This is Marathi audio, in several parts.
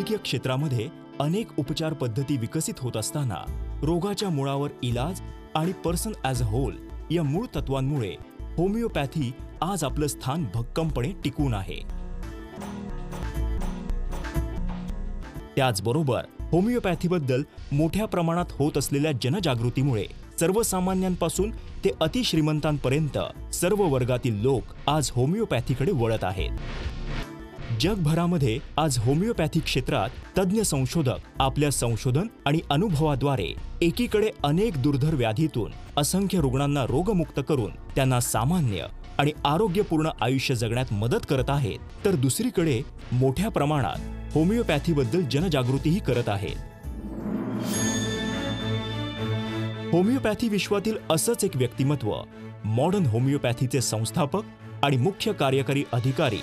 वैद्यकीय क्षेत्रामध्ये अनेक उपचार पद्धती विकसित होत असताना रोगाच्या मुळावर इलाज आणि पर्सन ॲज अ होल या मूळ तत्वांमुळे होमिओपॅथी आज आपलं स्थान भक्कमपणे टिकून आहे. त्याचबरोबर होमिओपॅथीबद्दल मोठ्या प्रमाणात होत असलेल्या जनजागृतीमुळे सर्वसामान्यांपासून ते अतिश्रीमंतांपर्यंत सर्व वर्गातील लोक आज होमिओपॅथीकडे वळत आहेत. जगभरामध्ये आज होमिओपॅथी क्षेत्रात तज्ज्ञ संशोधक आपल्या संशोधन आणि अनुभवाद्वारे एकीकडे अनेक दुर्धर व्याधीतून असंख्य रुग्णांना रोगमुक्त करून त्यांना सामान्य आणि आरोग्यपूर्ण आयुष्य जगण्यात मदत करत आहेत, तर दुसरीकडे मोठ्या प्रमाणात होमिओपॅथीबद्दल जनजागृतीही करत आहेत. होमिओपॅथी विश्वातील असंच एक व्यक्तिमत्व मॉडर्न होमिओपॅथीचे संस्थापक आणि मुख्य कार्यकारी अधिकारी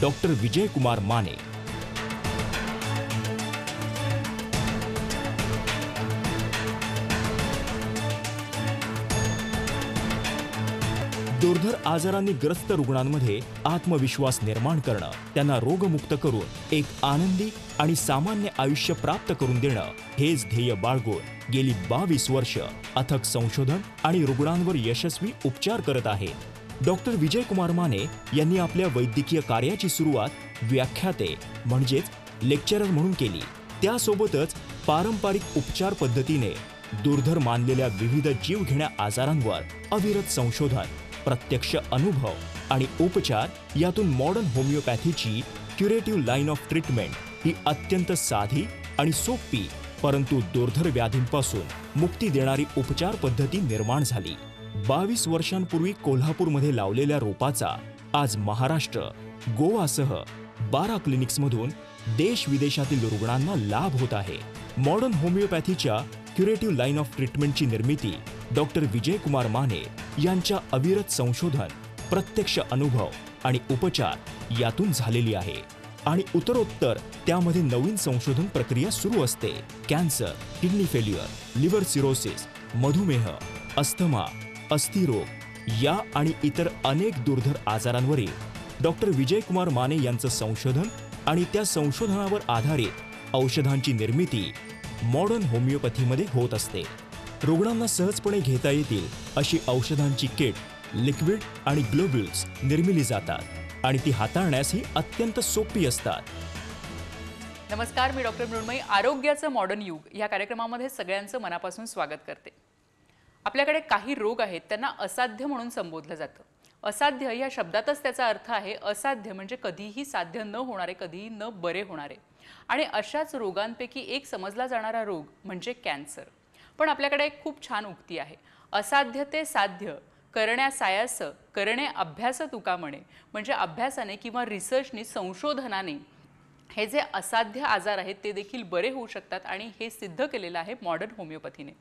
डॉक्टर विजय कुमार माने. दुर्धर आजारांनी ग्रस्त रुग्णांमध्ये आत्मविश्वास निर्माण करणं, त्यांना रोगमुक्त करून एक आनंदी आणि सामान्य आयुष्य प्राप्त करून देणं हेच ध्येय बाळगून गेली 22 वर्ष अथक संशोधन आणि रुग्णांवर यशस्वी उपचार करत आहेत. डॉक्टर विजय कुमार माने यांनी आपल्या वैद्यकीय कार्याची सुरुवात व्याख्याते म्हणजेच लेक्चरर म्हणून केली. त्यासोबतच पारंपरिक उपचार पद्धतीने दुर्धर मानलेल्या विविध जीवघेण्या आजारांवर अविरत संशोधन, प्रत्यक्ष अनुभव आणि उपचार यातून मॉडर्न होमिओपॅथीची क्युरेटिव्ह लाईन ऑफ ट्रीटमेंट ही अत्यंत साधी आणि सोपी परंतु दुर्धर व्याधींपासून मुक्ती देणारी उपचार पद्धती निर्माण झाली. 22 वर्षांपूर्वी कोल्हापूरमध्ये लावलेल्या रोपाचा आज महाराष्ट्र, गोवासह 12 क्लिनिक्समधून देश विदेशातील रुग्णांना लाभ होत आहे. मॉडर्न होमिओपॅथीच्या क्युरेटिव्ह लाईन ऑफ ट्रीटमेंटची निर्मिती डॉक्टर विजय कुमार माने यांच्या अविरत संशोधन, प्रत्यक्ष अनुभव आणि उपचार यातून झालेली आहे आणि उत्तरोत्तर त्यामध्ये नवीन संशोधन प्रक्रिया सुरू असते. Cancer, kidney failure, liver cirrhosis, मधुमेह, अस्थमा, अस्थिरोग या आणि इतर अनेक दुर्धर आजारांवरील डॉक्टर विजय कुमार माने यांचं संशोधन आणि त्या संशोधनावर आधारित औषधांची निर्मिती मॉडर्न होमिओपॅथीमध्ये होत असते. रुग्णांना सहजपणे घेता येतील अशी औषधांची किट, लिक्विड आणि ग्लोब्युल्स निर्मिली जातात आणि ती हाताळण्यासही अत्यंत सोपी असतात. नमस्कार, मी डॉक्टर मृण्मयी. आरोग्याचं मॉडर्न युग या कार्यक्रमामध्ये सगळ्यांचं मनापासून स्वागत करते. आपल्याकडे काही रोग आहेत त्यांना असाध्य म्हणून संबोधलं जातं. असाध्य या शब्दातच त्याचा अर्थ आहे असाध्य म्हणजे कधीही साध्य न होणारे, कधीही न बरे होणारे. आणि अशाच रोगांपैकी एक समजला जाणारा रोग म्हणजे कॅन्सर. पण आपल्याकडे एक खूप छान उक्ती आहे, असाध्य ते साध्य करण्या सायास करणे अभ्यास तुका म्हणे. म्हणजे अभ्यासाने किंवा रिसर्चनी, संशोधनाने हे जे असाध्य आजार आहेत ते देखील बरे होऊ शकतात आणि हे सिद्ध केलेलं आहे मॉडर्न होमिओपॅथीने.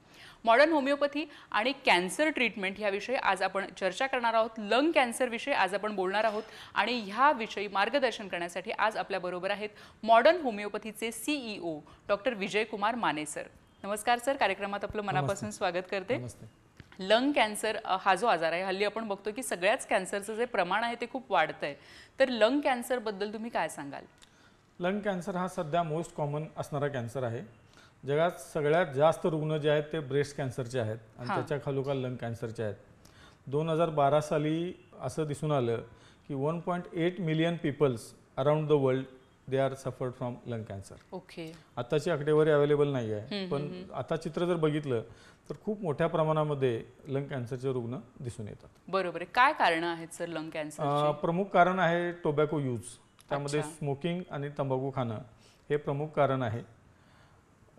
मॉडर्न होमिओपॅथी आणि कॅन्सर ट्रीटमेंट याविषयी आज आपण चर्चा करणार आहोत. लंग कॅन्सरविषयी आज आपण बोलणार आहोत आणि ह्याविषयी मार्गदर्शन करण्यासाठी आज आपल्याबरोबर आहेत modern होमिओपॅथीचे CEO doctor Vijay Kumar Mane sir. नमस्कार सर, कार्यक्रमात आपलं मनापासून स्वागत करते. लंग कॅन्सर हा जो आजार आहे, हल्ली आपण बघतो की सगळ्याच कॅन्सरचं जे प्रमाण आहे ते खूप वाढतंय. तर लंग कॅन्सरबद्दल तुम्ही काय सांगाल? लंग कॅन्सर हा सध्या मोस्ट कॉमन असणारा कॅन्सर आहे. जगात सगळ्यात जास्त रुग्ण जे आहेत ते ब्रेस्ट कॅन्सरचे आहेत आणि त्याच्या खालोखाल लंग कॅन्सरचे आहेत. 2012 साली असं दिसून आलं की 1.8 million peoples around the world they are suffered from lung cancer. Okay, आताची आकडेवारी अवेलेबल नाही आहे, पण आता चित्र जर बघितलं तर खूप मोठ्या प्रमाणामध्ये लंग कॅन्सरचे रुग्ण दिसून येतात. बरोबर आहे. काय कारण आहेत सर लंग कॅन्सर? प्रमुख कारण आहे टोबॅको यूज. त्यामध्ये स्मोकिंग आणि तंबाखू खाणं हे प्रमुख कारण आहे.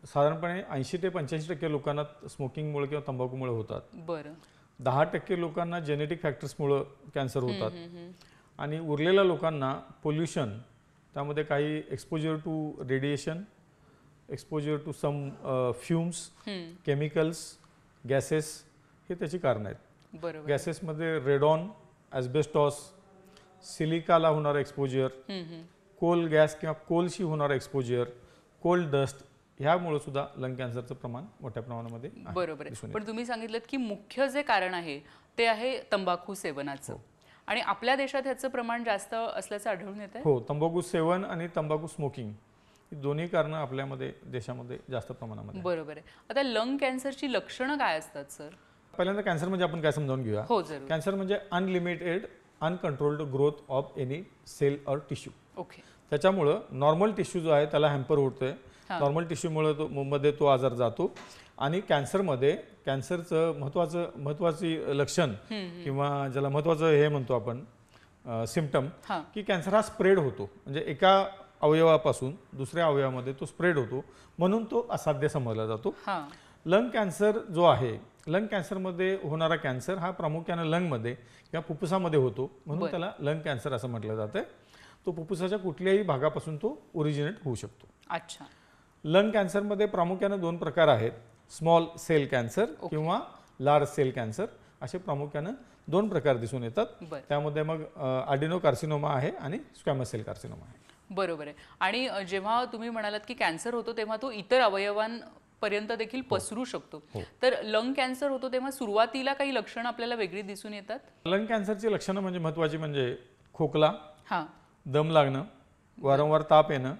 साधारणपणे 80 ते 85% लोकांना स्मोकिंगमुळे किंवा तंबाखूमुळे होतात. बरं. 10% लोकांना जेनेटिक फॅक्टर्समुळे कॅन्सर होतात आणि उरलेल्या लोकांना पोल्युशन, त्यामध्ये काही exposure to radiation, exposure to some fumes, chemicals, gases हे त्याची कारणं आहेत. बरोबर. गॅसेसमध्ये रेडॉन, ॲस्बेस्टॉस, सिलिकाला होणारा एक्सपोजर, कोल गॅस किंवा कोलशी होणारा एक्सपोजर, कोल डस्ट ह्यामुळे सुद्धा लंग कॅन्सरचं प्रमाण मोठ्या प्रमाणामध्ये आहे. बरोबर आहे. पण तुम्ही सांगितलं की मुख्य जे कारण आहे ते आहे तंबाखू सेवनाचं आणि आपल्या देशात ह्याचं प्रमाण जास्त असल्याचं आढळून येतं. हो, तंबाखू सेवन आणि तंबाखू स्मोकिंग ही दोन्ही कारणं आपल्यामध्ये देशामध्ये जास्त प्रमाणामध्ये आहेत. बरोबर आहे. आता लंग कॅन्सरची लक्षणं काय असतात सर? पहिल्यांदा कॅन्सर म्हणजे आपण काय समजावून घेऊया. हो जरूर. कॅन्सर म्हणजे unlimited uncontrolled growth of any cell or tissue. Okay. त्याच्यामुळं नॉर्मल टिश्यू जो आहे त्याला हॅम्पर होतोय. नॉर्मल टिश्यूमुळे मध्ये तो आजार जातो आणि कॅन्सरमध्ये कॅन्सरचं महत्वाची लक्षण किंवा ज्याला महत्वाचं हे म्हणतो आपण सिम्पटम की कॅन्सर हा स्प्रेड होतो. म्हणजे एका अवयवापासून दुसऱ्या अवयवामध्ये तो स्प्रेड होतो म्हणून तो असाध्य समजला जातो. लंग कॅन्सर जो आहे, लंग कॅन्सरमध्ये होणारा कॅन्सर हा प्रामुख्याने लंगमध्ये किंवा फुफ्फुसामध्ये होतो म्हणून त्याला लंग कॅन्सर असं म्हटलं जातं. तो फुफ्फुसाच्या कुठल्याही भागापासून तो ओरिजिनेट होऊ शकतो. अच्छा. लंग कॅन्सरमध्ये प्रामुख्याने 2 प्रकार आहेत, स्मॉल सेल कॅन्सर किंवा लार्ज सेल कॅन्सर असे प्रामुख्याने 2 प्रकार दिसून येतात. त्यामध्ये मग ॲडिनोकार्सिनोमा आहे आणि स्क्वॅमस सेल कार्सिनोमा आहे. बरोबर आहे. आणि जेव्हा तुम्ही म्हणालात की कॅन्सर होतो तेव्हा तो इतर अवयवांपर्यंत देखील पसरू शकतो. तर लंग कॅन्सर होतो तेव्हा सुरुवातीला काही लक्षणं आपल्याला वेगळी दिसून येतात? लंग कॅन्सरची लक्षणं म्हणजे महत्त्वाची म्हणजे खोकला, दम लागणं, वारंवार ताप येणं,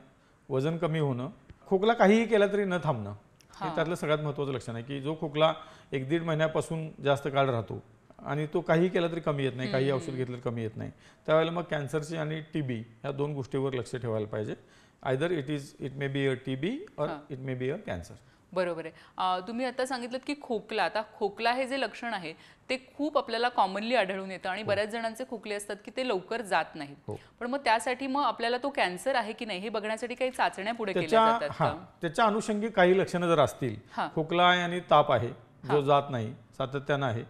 वजन कमी होणं, खोकला काहीही केला तरी न थांबणं हे त्यातलं सगळ्यात महत्त्वाचं लक्षण आहे. की जो खोकला 1-1.5 महिन्यापासून जास्त काळ राहतो आणि तो काहीही केला तरी कमी येत नाही, काही औषध घेतलं तरी कमी येत नाही, त्यावेळेला मग कॅन्सरची आणि TB ह्या 2 गोष्टीवर लक्ष ठेवायला पाहिजे. Either it may be a TB और it may be a cancer. बरोबर आहे. तुम्ही आता सांगितलं की खोकला, आता खोकला हे जे लक्षण आहे ते खूप आपल्याला कॉमनली आढळून येतं आणि बऱ्याच जणांचे खोकले असतात की ते लवकर जात नाहीत. पण मग त्यासाठी मग आपल्याला तो कॅन्सर आहे की नाही हे बघण्यासाठी काही चाचण्या पुढे केल्या जातात का? त्याच्या अनुषंगिक काही लक्षणं जर असतील, खोकला आहे आणि ताप आहे जो जात नाही, सातत्यानं आहे,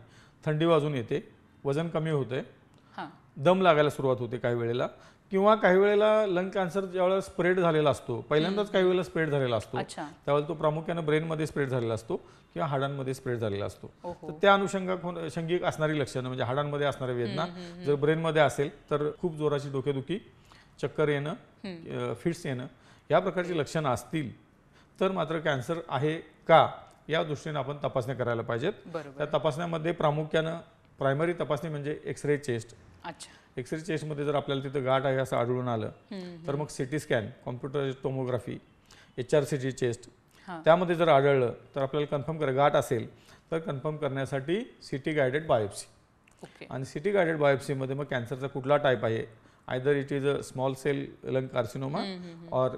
थंडी वाजून येते, वजन कमी होते, दम लागायला सुरुवात होते काही वेळेला, किंवा काही वेळेला लंग कॅन्सर ज्यावेळेला स्प्रेड झालेला असतो, पहिल्यांदाच काही वेळेला स्प्रेड झालेला असतो, त्यावेळेला तो प्रामुख्याने ब्रेनमध्ये स्प्रेड झालेला असतो किंवा हाडांमध्ये स्प्रेड झालेला असतो. तर त्या अनुषंगिक असणारी लक्षणं म्हणजे हाडांमध्ये असणाऱ्या वेदना जर ब्रेनमध्ये असेल तर खूप जोराची डोकेदुखी, चक्कर येणं, फिट्स येणं या प्रकारची लक्षणं असतील तर मात्र कॅन्सर आहे का या दृष्टीने आपण तपासण्या करायला पाहिजेत. त्या तपासण्यामध्ये प्रामुख्यानं प्रायमरी तपासणी म्हणजे एक्सरे चेस्ट. एक्सरे चेस्टमध्ये जर आपल्याला तिथं गाठ आहे असं आढळून आलं तर मग CT scan, computer tomography, HRCT chest त्यामध्ये जर आढळलं तर आपल्याला कन्फर्म करा गाठ असेल तर कन्फर्म करण्यासाठी CT गायडेड बायोप्सी. आणि CT गायडेड बायोप्सीमध्ये मग कॅन्सरचा कुठला टाईप आहे, either it is a small cell lung carcinoma or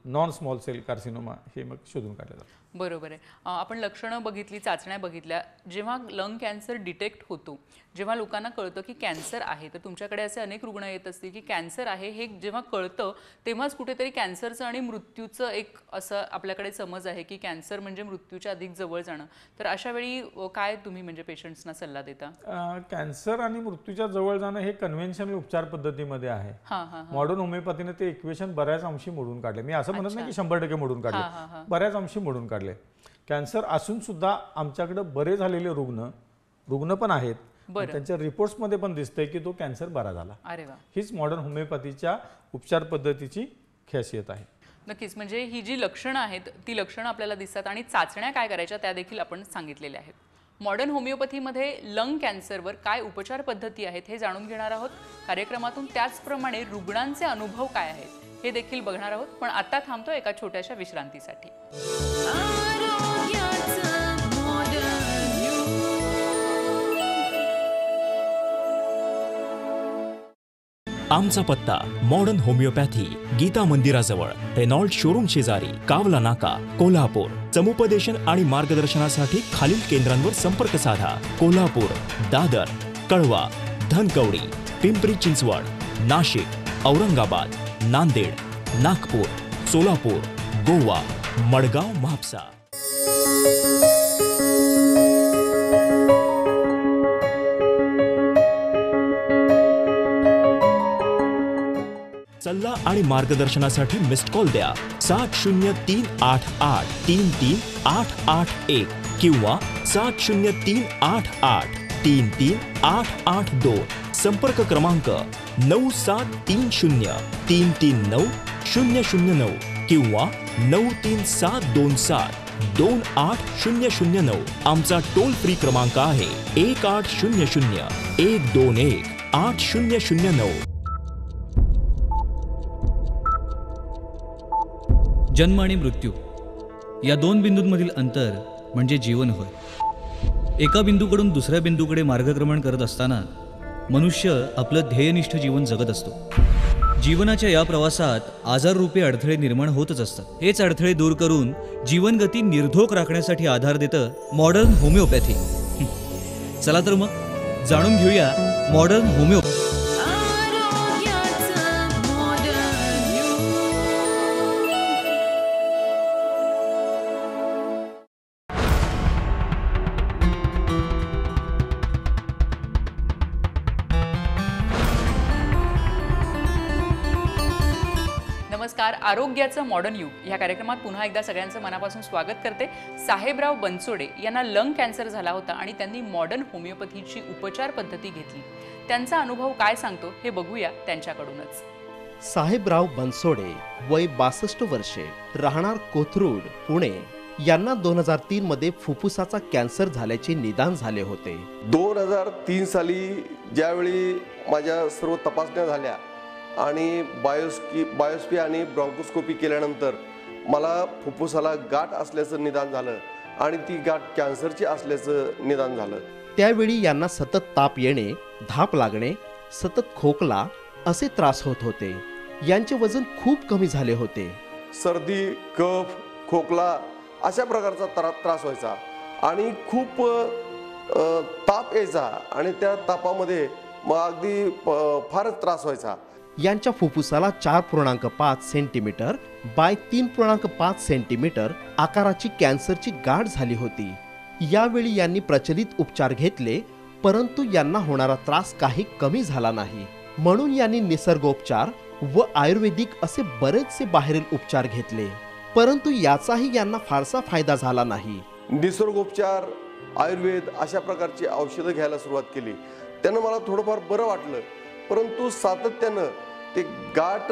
non small cell carcinoma हे मग शोधून काढलं जातं. बरोबर आहे. आपण लक्षणं बघितली, चाचण्या बघितल्या. जेव्हा लंग कॅन्सर डिटेक्ट होतो, जेव्हा लोकांना कळतं की कॅन्सर आहे, तर तुमच्याकडे असे अनेक रुग्ण येत असतील की कॅन्सर आहे हे जेव्हा कळतं तेव्हाच कुठेतरी कॅन्सरचं आणि मृत्यूचं एक असं आपल्याकडे समज आहे की कॅन्सर म्हणजे मृत्यूच्या अधिक जवळ जाणं. तर अशा वेळी काय तुम्ही म्हणजे पेशंट्सना सल्ला देता? कॅन्सर आणि मृत्यूच्या जवळ जाणं हे कन्व्हेन्शनल उपचार पद्धतीमध्ये आहे. मॉडर्न होमिओपॅथीने ते इक्वेशन बऱ्याच अंशी मोडून काढले. मी असं म्हणत नाही की 100% मोडून काढले, बऱ्याच अंशी मोडून काढले. कॅन्सर असून सुद्धा आमच्याकडे बरे झालेले रुग्ण पण आहेत, त्यांच्या रिपोर्ट्समध्ये पण दिसतंय की तो कॅन्सर बरा झाला. हीच मॉडर्न होमिओपॅथीच्या उपचार पद्धतीची खासियत आहे. नक्कीच. म्हणजे ही जी लक्षणं आहेत ती लक्षणं आपल्याला दिसतात आणि चाचण्या काय करायच्या त्या देखील आपण सांगितलेल्या आहेत. मॉडर्न होमिओपॅथीमध्ये लंग कॅन्सरवर काय उपचार पद्धती आहेत हे जाणून घेणार आहोत कार्यक्रमातून. त्याचप्रमाणे रुग्णांचे अनुभव काय आहेत हे देखील बघणार आहोत. पण आता थांबतो एका छोट्याशा विश्रांतीसाठी. आमचा पत्ता मॉडर्न होमिओपॅथी, गीता मंदिराजवळ, रेनॉल्ड शोरूम शेजारी, कावला नाका, कोल्हापूर. समुपदेशन आणि मार्गदर्शनासाठी खालील केंद्रांवर संपर्क साधा. कोल्हापूर, दादर, कळवा, धनकवडी, पिंपरी चिंचवड, नाशिक, औरंगाबाद, नांदेड, नागपूर, सोलापूर, गोवा, मडगाव, म्हापसा. सल्ला आणि मार्गदर्शनासाठी मिस्ड कॉल द्या 7038833881 किंवा 7038833882. संपर्क क्रमांक 9730339009 किंवा 9372728009. आमचा टोल फ्री क्रमांक आहे 1800-121-8009. जन्म आणि मृत्यू या दोन बिंदूंमधील अंतर म्हणजे जीवन होय. एका बिंदूकडून दुसऱ्या बिंदूकडे मार्गक्रमण करत असताना मनुष्य आपलं ध्येयनिष्ठ जीवन जगत असतो. जीवनाच्या या प्रवासात आजाररूपी अडथळे निर्माण होतच असतात. हेच अडथळे दूर करून जीवनगती निर्धोक राखण्यासाठी आधार देतं मॉडर्न होमिओपॅथी. चला तर मग जाणून घेऊया मॉडर्न होमिओपॅथी. नमस्कार. आरोग्याचं मॉडर्न युग या कार्यक्रमात पुन्हा एकदा सगळ्यांचं मनापासून स्वागत करते. साहेबराव बनसोडे यांना लंग कॅन्सर झाला होता आणि त्यांनी मॉडर्न होमिओपॅथीची उपचार पद्धती घेतली. त्यांचा अनुभव काय सांगतो हे बघूया त्यांच्याकडूनच. साहेबराव बनसोडे, वय 62 वर्षे, राहणार कोथरूड, पुणे, यांना 2003 मध्ये फुफ्फुसाचा कॅन्सर झाल्याचे निदान झाले होते. 2003 साली ज्यावेळी माझ्या सर्व तपासण्या झाल्या आणि बायोस्पी आणि ब्रॉन्कोस्कोपी केल्यानंतर मला फुफ्फुसाला गाठ असल्याचं निदान झालं आणि ती गाठ कॅन्सरची असल्याचं निदान झालं. त्यावेळी यांना सतत ताप येणे, धाप लागणे, सतत खोकला असे त्रास होत होते. यांचे वजन खूप कमी झाले होते. सर्दी, कफ, खोकला अशा प्रकारचा त्रास व्हायचा आणि खूप ताप यायचा आणि त्या तापामध्ये मग अगदी फारच त्रास व्हायचा. यांच्या फुफ्फुसाला 4.5 सेंटीमीटर बाय 3.5 सेंटीमीटर आकाराची कॅन्सरची गाठ झाली होती. यावेळी यांनी प्रचलित उपचार घेतले, परंतु यांना होणारा त्रास काही कमी झाला नाही. म्हणून यांनी निसर्गोपचार व आयुर्वेदिक असे बरेचसे बाहेरील उपचार घेतले, परंतु याचाही यांना फारसा फायदा झाला नाही. निसर्गोपचार, आयुर्वेद अशा प्रकारची औषधं घ्यायला सुरुवात केली. त्यानं मला थोडंफार बरं वाटलं, परंतु सातत्यानं ते गाठ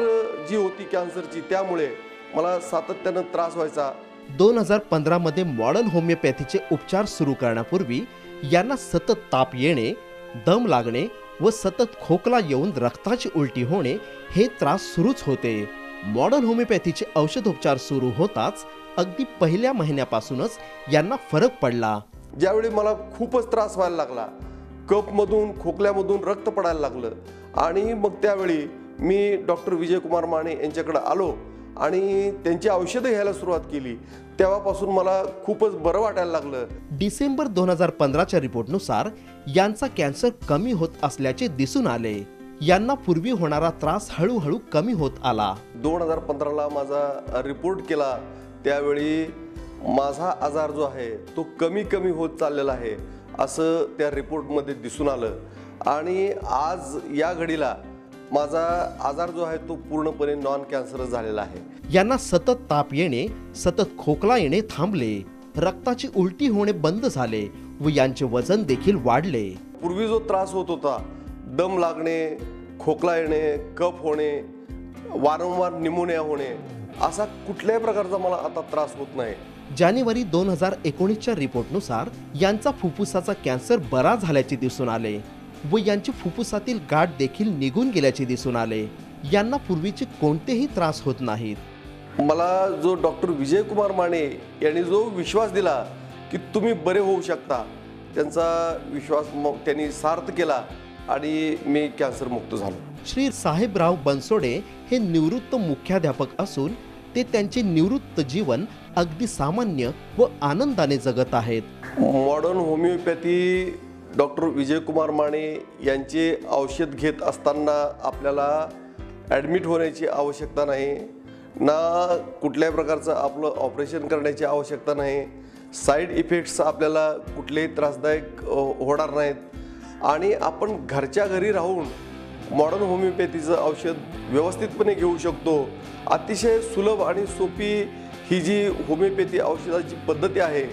जी होती कॅन्सरची त्यामुळे मला सातत्यानं त्रास व्हायचा. 2015 मध्ये मॉडर्न होमिओपॅथीचे उपचार सुरू करण्यापूर्वी यांना सतत ताप येणे, दम लागणे व सतत खोकला येऊन रक्ताची उलटी होणे हे त्रास सुरूच होते. मॉडर्न होमिओपॅथीचे औषधोपचार सुरू होताच अगदी पहिल्या महिन्यापासूनच यांना फरक पडला. ज्यावेळी मला खूपच त्रास व्हायला लागला, कफमधून खोकल्यामधून रक्त पडायला लागलं आणि मग त्यावेळी मी डॉक्टर विजयकुमार माने यांच्याकडे आलो आणि त्यांची औषधं घ्यायला सुरुवात केली. तेव्हापासून मला खूपच बरं वाटायला लागलं. डिसेंबर 2015च्या रिपोर्टनुसार यांचा कॅन्सर कमी होत असल्याचे दिसून आले. यांना पूर्वी होणारा त्रास हळूहळू कमी होत आला. 2015ला माझा रिपोर्ट केला त्यावेळी माझा आजार जो आहे तो कमी होत चाललेला आहे असं त्या रिपोर्टमध्ये दिसून आलं आणि आज या घडीला माझा आजार जो आहे तो पूर्णपणे नॉन कॅन्सरस झालेला आहे. यांना सतत ताप येणे, सतत खोकला येणे थांबले, रक्ताची उलटी होणे बंद झाले व यांचे वजन देखील वाढले. पूर्वी जो त्रास होत होता, दम लागणे, खोकला येणे, कफ होणे, वारंवार निमोनिया होणे, असा कुठल्याही प्रकारचा मला आता त्रास होत नाही. जानेवारी 2019च्या रिपोर्टनुसार यांचा फुफ्फुसाचा कॅन्सर बरा झाल्याचे दिसून आले व यांची फुफ्फुसातील गाठ देखील निघून गेल्याचे दिसून आले. यांना पूर्वीचे कोणतेही त्रास होत नाहीत. मला जो डॉक्टर विजयकुमार माने यांनी जो विश्वास दिला की तुम्ही बरे होऊ शकता, त्यांचा विश्वास मग त्यांनी सार्थ केला आणि मी कॅन्सर मुक्त झालो. श्री साहेबराव बनसोडे हे निवृत्त मुख्याध्यापक असून ते त्यांचे निवृत्त जीवन अगदी सामान्य व आनंदाने जगत आहेत. Modern homeopathy doctor Vijaykumar Mane यांचे औषध घेत असताना आपल्याला ॲडमिट होण्याची आवश्यकता नाही, ना कुठल्याही प्रकारचं आपलं ऑपरेशन करण्याची आवश्यकता नाही, साईड इफेक्ट्स आपल्याला कुठलेही त्रासदायक होणार नाहीत आणि आपण घरच्या घरी राहून मॉडर्न होमिओपॅथीचं औषध व्यवस्थितपणे घेऊ शकतो. अतिशय सुलभ आणि सोपी ही जी होमिओपॅथी औषधाची पद्धती आहे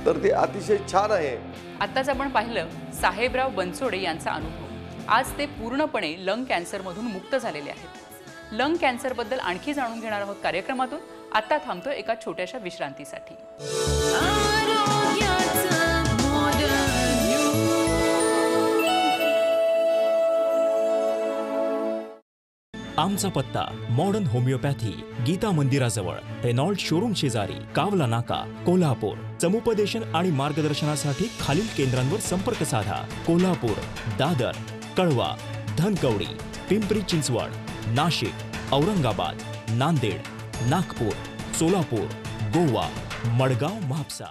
तर ती अतिशय छान आहे. आत्ताच आपण पाहिलं साहेबराव बनसोडे यांचा अनुभव. आज ते पूर्णपणे लंग कॅन्सरमधून मुक्त झालेले आहेत. लंग कॅन्सरबद्दल आणखी जाणून घेणार आहोत कार्यक्रमातून. आता थांबतो एका छोट्याशा विश्रांतीसाठी. आमचा पत्ता मॉडर्न होमिओपॅथी, गीता मंदिराजवळ, रेनॉल्ड शोरूम शेजारी, कावला नाका, कोल्हापूर. समुपदेशन आणि मार्गदर्शनासाठी खालील केंद्रांवर संपर्क साधा. कोल्हापूर, दादर, कळवा, धनकवडी, पिंपरी चिंचवड, नाशिक, औरंगाबाद, नांदेड, नागपूर, सोलापूर, गोवा, मडगाव, म्हापसा.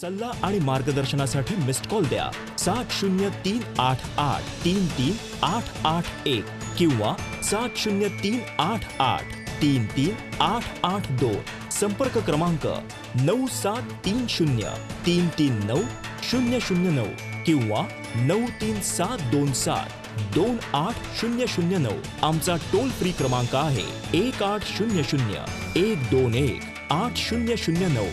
सल्ला आणि मार्गदर्शनासाठी मिस्ड कॉल द्या 7038833881 किंवा 7038833882. संपर्क क्रमांक 9730339009 किंवा 9372728009. आमचा टोल फ्री क्रमांक आहे 1800-121-8009.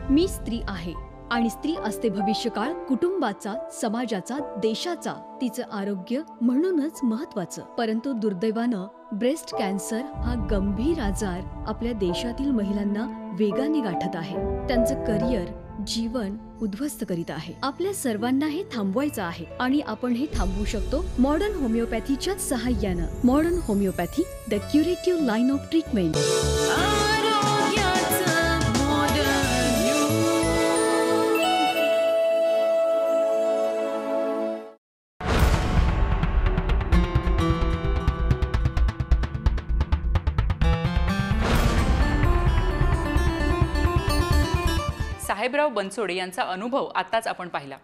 मी स्त्री आहे आणि स्त्री असते भविष्यकाळ कुटुंबाचा, समाजाचा, देशाचा. तिचं आरोग्य म्हणूनच महत्वाचं. परंतु दुर्दैवानं ब्रेस्ट कॅन्सर हा गंभीर आजार आपल्या देशातील महिलांना वेगाने गाठत आहे. त्यांचं करिअर, जीवन उद्ध्वस्त करीत आहे. आपल्या सर्वांना हे थांबवायचं आहे आणि आपण हे थांबवू शकतो मॉडर्न होमिओपॅथीच्या सहाय्यानं. Modern homeopathy, the curative line of treatment. Sahebrao Bansode यांचा अनुभव आताच आपण पाहिला.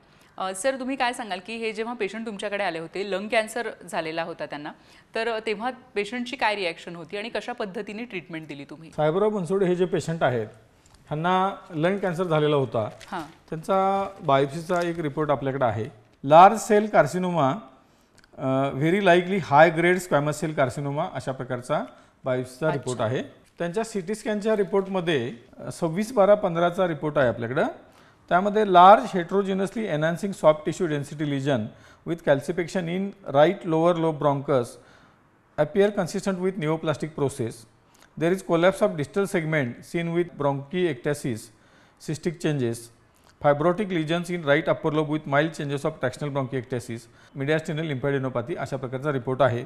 सर, तुम्ही काय सांगाल की हे जेव्हा पेशंट तुमच्याकडे आले होते, लंग कॅन्सर झालेला होता त्यांना, तर तेव्हा पेशंटची काय रिॲक्शन होती आणि कशा पद्धतीने ट्रीटमेंट दिली तुम्ही? साहेबराव बनसोडे हे जे पेशंट आहेत ह्यांना लंग कॅन्सर झालेला होता. त्यांचा बायोप्सीचा एक रिपोर्ट आपल्याकडे आहे. Large cell carcinoma, very likely high grade squamous cell carcinoma, अशा प्रकारचा बायोप्सीचा रिपोर्ट आहे. त्यांच्या सिटी स्कॅनच्या रिपोर्टमध्ये 26/12/15चा रिपोर्ट आहे आपल्याकडं. त्यामध्ये large heterogeneously enhancing soft tissue density lesion with calcification in right lower lobe bronchus appear consistent with neoplastic process. There is collapse of distal segment seen with bronchiectasis, cystic changes, fibrotic lesions in right upper lobe with mild changes of tractional bronchiectasis, mediastinal lymphadenopathy, अशा प्रकारचा रिपोर्ट आहे.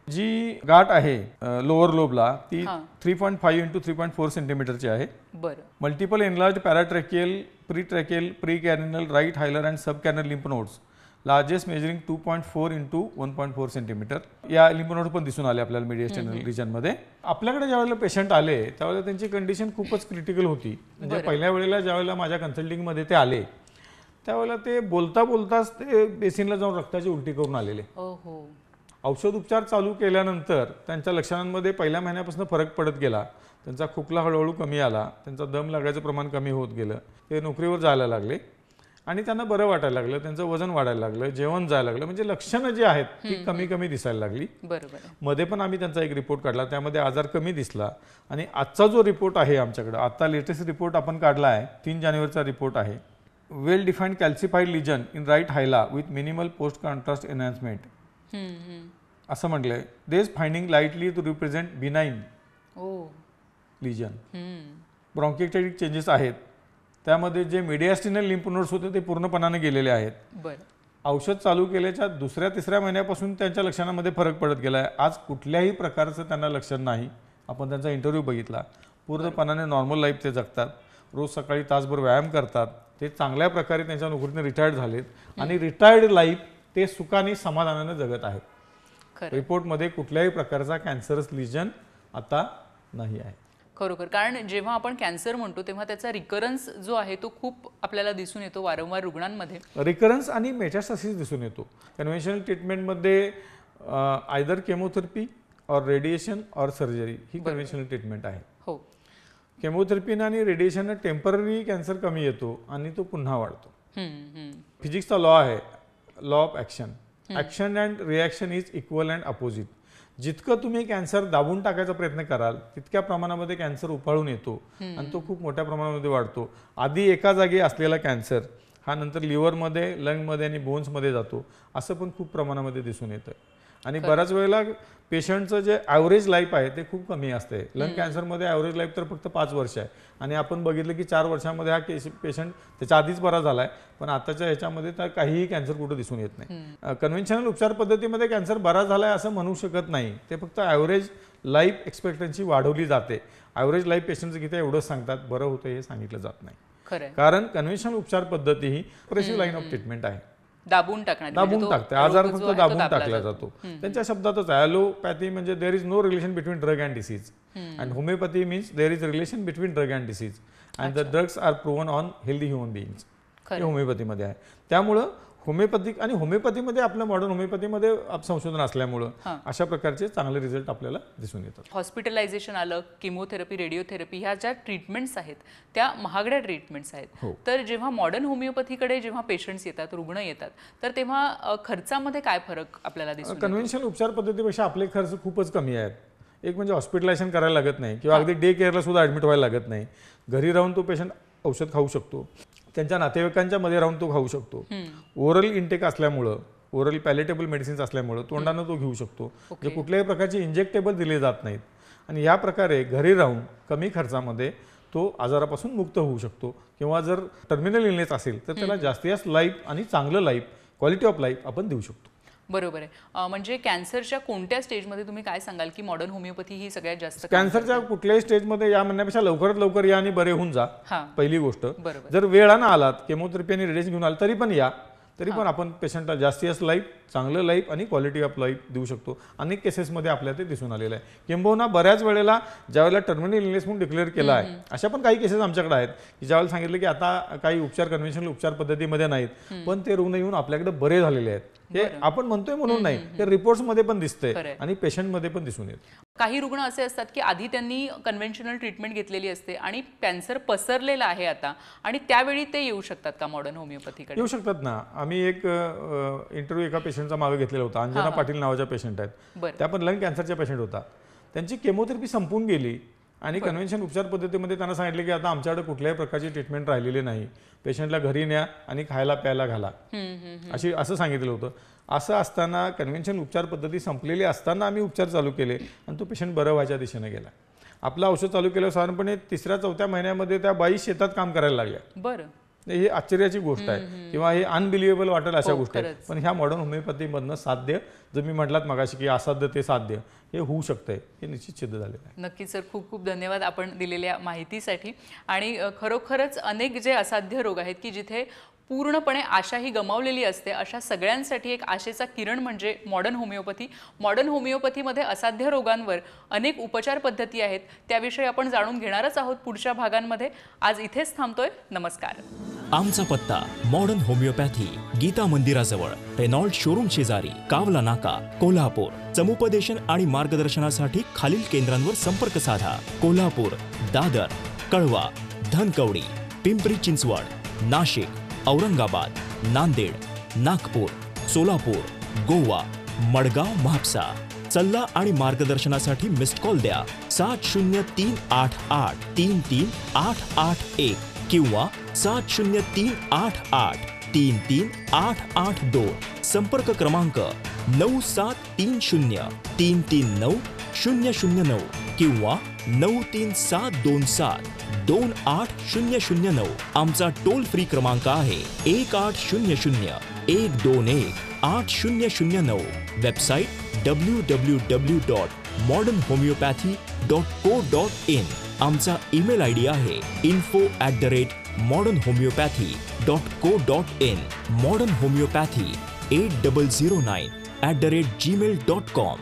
जी गाठ आहे लोअर लोबला ती 3.5 × 3.4 सेंटीमीटरची आहे. Multiple enlarge paratracheal, pretracheal, precarinal, right hilar and subcarinal lymph nodes, largest measuring 2.4 × 1.4 centimetre. या लिम्फ नोड पण दिसून आले आपल्याला मेडिएस्टिनल रिजनमध्ये. आपल्याकडे ज्यावेळेला पेशंट आले त्यावेळेला त्यांची कंडिशन खूपच क्रिटिकल होती. म्हणजे पहिल्या वेळेला ज्यावेळेला माझ्या कन्सल्टिंगमध्ये ते आले त्यावेळेला ते बोलता बोलताच ते बेसिनला जाऊन रक्ताची उलटी करून आलेले. औषध उपचार चालू केल्यानंतर त्यांच्या लक्षणांमध्ये पहिल्या महिन्यापासून फरक पडत गेला. त्यांचा खोकला हळूहळू कमी आला, त्यांचा दम लागायचं प्रमाण कमी होत गेलं, ते नोकरीवर जायला लागले आणि त्यांना बरं वाटायला लागलं, त्यांचं वजन वाढायला लागलं, जेवण जायला लागलं, म्हणजे लक्षणं जी आहेत ती कमी कमी दिसायला लागली. मध्ये पण आम्ही त्यांचा एक रिपोर्ट काढला, त्यामध्ये आजार कमी दिसला. आणि आजचा जो रिपोर्ट आहे आमच्याकडे, आता लेटेस्ट रिपोर्ट आपण काढला आहे, 3 जानेवारीचा रिपोर्ट आहे. Well defined calcified lesion in right hilar with minimal post contrast enhancement असं म्हटलंय. These finding likely to represent benign lesion. Bronchiectatic changes आहेत, त्यामध्ये जे मेडिएस्टिनल लिम्फ नोड्स होते ते पूर्णपणाने गेलेले आहेत. औषध चालू केल्याच्या 2-3 महिन्यापासून त्यांच्या लक्षणांमध्ये फरक पडत गेलाय. आज कुठल्याही प्रकारचं त्यांना लक्षण नाही. आपण त्यांचा इंटरव्ह्यू बघितला, पूर्णपणाने नॉर्मल लाईफ ते जगतात. रोज सकाळी तासभर व्यायाम करतात. ते चांगल्या प्रकारे त्यांच्या नोकरीने रिटायर्ड झालेत आणि रिटायर्ड लाईफ ते सुखाने समाधानाने जगत आहेत. रिपोर्टमध्ये कुठल्याही प्रकारचा कॅन्सरस लिजन आता नाही आहे. खरोखर, कारण जेव्हा आपण कॅन्सर म्हणतो तेव्हा त्याचा रिकरन्स जो आहे तो खूप आपल्याला दिसून येतो वारंवार रुग्णांमध्ये. रिकरन्स आणि मेटास्टासिस दिसून येतो. कन्व्हेन्शनल ट्रीटमेंटमध्ये आयदर केमोथेरपी और रेडिएशन और सर्जरी ही कन्व्हेन्शनल ट्रीटमेंट आहे. हो, केमोथेरपीनं आणि रेडिएशननं टेम्पररी कॅन्सर कमी येतो आणि तो पुन्हा वाढतो. फिजिक्सचा लॉ आहे, law of action. Action and reaction is equal and opposite. जितकं तुम्ही कॅन्सर दाबून टाकायचा प्रयत्न कराल तितक्या प्रमाणामध्ये कॅन्सर उफाळून येतो आणि तो खूप मोठ्या प्रमाणामध्ये वाढतो. आधी एका जागी असलेला कॅन्सर हा नंतर लिव्हरमध्ये, लंगमध्ये आणि बोन्समध्ये जातो, असं पण खूप प्रमाणामध्ये दिसून येतं. आणि बऱ्याच वेळेला पेशंटचं जे ॲव्हरेज लाईफ आहे ते खूप कमी असते. लंग कॅन्सरमध्ये ॲव्हरेज लाईफ तर फक्त 5 वर्ष आहे आणि आपण बघितलं की 4 वर्षामध्ये हा पेशंट त्याच्या आधीच बरा झाला आहे, पण आताच्या ह्याच्यामध्ये तर काहीही कॅन्सर कुठं दिसून येत नाही. कन्व्हेन्शनल उपचार पद्धतीमध्ये कॅन्सर बरा झाला आहे असं म्हणू शकत नाही. ते फक्त ॲव्हरेज लाईफ एक्सपेक्टन्सी वाढवली जाते. ॲव्हरेज लाईफ पेशंटचं किती एवढंच सांगतात, बरं होतं हे सांगितलं जात नाही. कारण कन्व्हेन्शनल उपचार पद्धती ही प्रेसिव्ह लाईन ऑफ ट्रीटमेंट आहे. दाबून टाकते, आजार फक्त दाबून टाकला जातो. त्यांच्या शब्दातच ॲलोपॅथी म्हणजे there is no relation between drug and disease, and homeopathy means there is relation between drug and disease, and the drugs are proven on healthy human beings. हे होमिओपॅथीमध्ये आहे. त्यामुळं होमिओपॅथीमध्ये आपलं मॉडर्न होमिओपॅथीमध्ये संशोधन असल्यामुळं अशा प्रकारचे चांगले रिझल्ट आपल्याला दिसून येतात. हॉस्पिटलायझेशन आलं, किमोथेरपी, रेडिओथेरपी ह्या ज्या ट्रीटमेंट्स आहेत त्या महागड्या ट्रीटमेंट्स आहेत. तर जेव्हा मॉडर्न होमिओपॅथीकडे जेव्हा पेशंट्स येतात, रुग्ण येतात, तर तेव्हा खर्चामध्ये काय फरक आपल्याला दिसतो? कन्व्हेन्शनल उपचार पद्धतीपेक्षा आपले खर्च खूपच कमी आहेत. एक म्हणजे हॉस्पिटलायझेशन करायला लागत नाही किंवा अगदी डे केअरला सुद्धा ॲडमिट व्हायला लागत नाही. घरी राहून तो पेशंट औषध खाऊ शकतो, त्यांच्या नातेवाईकांच्या मध्ये राहून तो खाऊ शकतो. ओरल इंटेक असल्यामुळं, ओरल पॅलेटेबल मेडिसिन्स असल्यामुळं तोंडानं तो घेऊ शकतो. म्हणजे कुठल्याही प्रकारचे इंजेक्टेबल दिले जात नाहीत आणि या प्रकारे घरी राहून कमी खर्चामध्ये तो आजारापासून मुक्त होऊ शकतो. किंवा जर टर्मिनल इलनेस असेल तर त्याला जास्तीत जास्त लाईफ आणि चांगलं लाईफ, क्वालिटी ऑफ लाईफ आपण देऊ शकतो. बरोबर आहे. म्हणजे कॅन्सरच्या कोणत्या स्टेजमध्ये तुम्ही काय सांगाल की मॉडर्न होमिओपॅथी ही सगळ्यात जास्त? कॅन्सरच्या कुठल्याही स्टेजमध्ये या म्हणण्यापेक्षा लवकरात लवकर या आणि बरे होऊन जा, पहिली गोष्ट. बरोबर. जर वेळानं आलात, केमोथेरपी आणि रेडिएशन घेऊन आलात तरी पण या, तरी पण आपण पेशंटला जास्तीत जास्त लाईफ, चांगलं लाईफ आणि क्वालिटी ऑफ लाईफ देऊ शकतो. अनेक केसेसमध्ये आपल्याला ते दिसून आलेलं आहे. किंबहुना बऱ्याच वेळेला ज्यावेळेला टर्मिनल इलनेस म्हणून डिक्लेअर केला आहे, अशा पण काही केसेस आमच्याकडे आहेत की ज्यावेळेला सांगितलं की आता काही उपचार कन्व्हेन्शनल उपचार पद्धतीमध्ये नाहीत, पण ते रुग्ण येऊन आपल्याकडे बरे झालेले आहेत. हे आपण म्हणतोय म्हणून नाही, हे रिपोर्ट्समध्ये पण दिसतंय आणि पेशंटमध्ये पण दिसून येतं. काही रुग्ण असे असतात की आधी त्यांनी कन्व्हेन्शनल ट्रीटमेंट घेतलेली असते आणि कॅन्सर पसरलेला आहे आता, आणि त्यावेळी ते येऊ शकतात का मॉडर्न होमिओपॅथीकडे? येऊ शकतात ना. आम्ही एक इंटरव्ह्यू एका पेशंटचा मागे घेतलेला होता. अंजना पाटील नावाच्या पेशंट आहेत, त्या पण लंग कॅन्सरच्या पेशंट होता. त्यांची केमोथेरपी संपून गेली आणि कन्व्हेन्शन उपचार पद्धतीमध्ये त्यांना सांगितले की आता आमच्याकडे कुठल्याही प्रकारची ट्रीटमेंट राहिलेली नाही, पेशंटला घरी न्या आणि खायला प्यायला घाला, असं सांगितलं होतं. असं असताना कन्व्हेन्शन उपचार पद्धती संपलेली असताना आम्ही उपचार चालू केले आणि तो पेशंट बरं व्हायच्या दिशेने गेला. आपलं औषध चालू केलं साधारणपणे 3-4 महिन्यामध्ये त्या बाई शेतात काम करायला लागल्या. बरं, ही आश्चर्याची गोष्ट आहे किंवा हे अनबिलिव्हेबल वाटेल अशा गोष्टी आहेत. पण ह्या मॉडर्न होमिओपॅथीमधनं साध्य, जर मी म्हटलात मगाशी की असाध्य ते साध्य, हे होऊ शकतंय, हे निश्चित सिद्ध झालेलं आहे. नक्कीच सर, खूप खूप धन्यवाद आपण दिलेल्या माहितीसाठी. आणि खरोखरच अनेक जे असाध्य रोग आहेत की जिथे पूर्णपणे आशा ही गमावलेली असते, अशा सगळ्यांसाठी एक आशेचा किरण म्हणजे मॉडर्न होमिओपॅथी. मॉडर्न होमिओपॅथीमध्ये असाध्य रोगांवर अनेक उपचार पद्धती आहेत, त्याविषयी आपण जाणून घेणारच आहोत पुढच्या भागांमध्ये. आज इथेच थांबतोय. नमस्कार. आमचा पत्ता मॉडर्न होमिओपॅथी, गीता मंदिराजवळ, रेनॉल्ड शोरूम शेजारी, कावला नाका, कोल्हापूर. समुपदेशन आणि मार्गदर्शनासाठी खालील केंद्रांवर संपर्क साधा. कोल्हापूर, दादर, कळवा, धनकवडी, पिंपरी चिंचवड, नाशिक, औरंगाबाद, नांदेड, नागपूर, सोलापूर, गोवा, मडगाव, म्हापसा. सल्ला आणि मार्गदर्शनासाठी मिस्ड कॉल द्या 7038833881 किंवा 7038833882. संपर्क क्रमांक 9730339009 किंवा 9372728009. आमचा टोल फ्री क्रमांक आहे 1800-121-8009. Website www.modernhomeopathy.co.in. आमचा ईमेल आयडी आहे info@modernhomeopathy.co.in. modernhomeopathy 8009@gmail.com.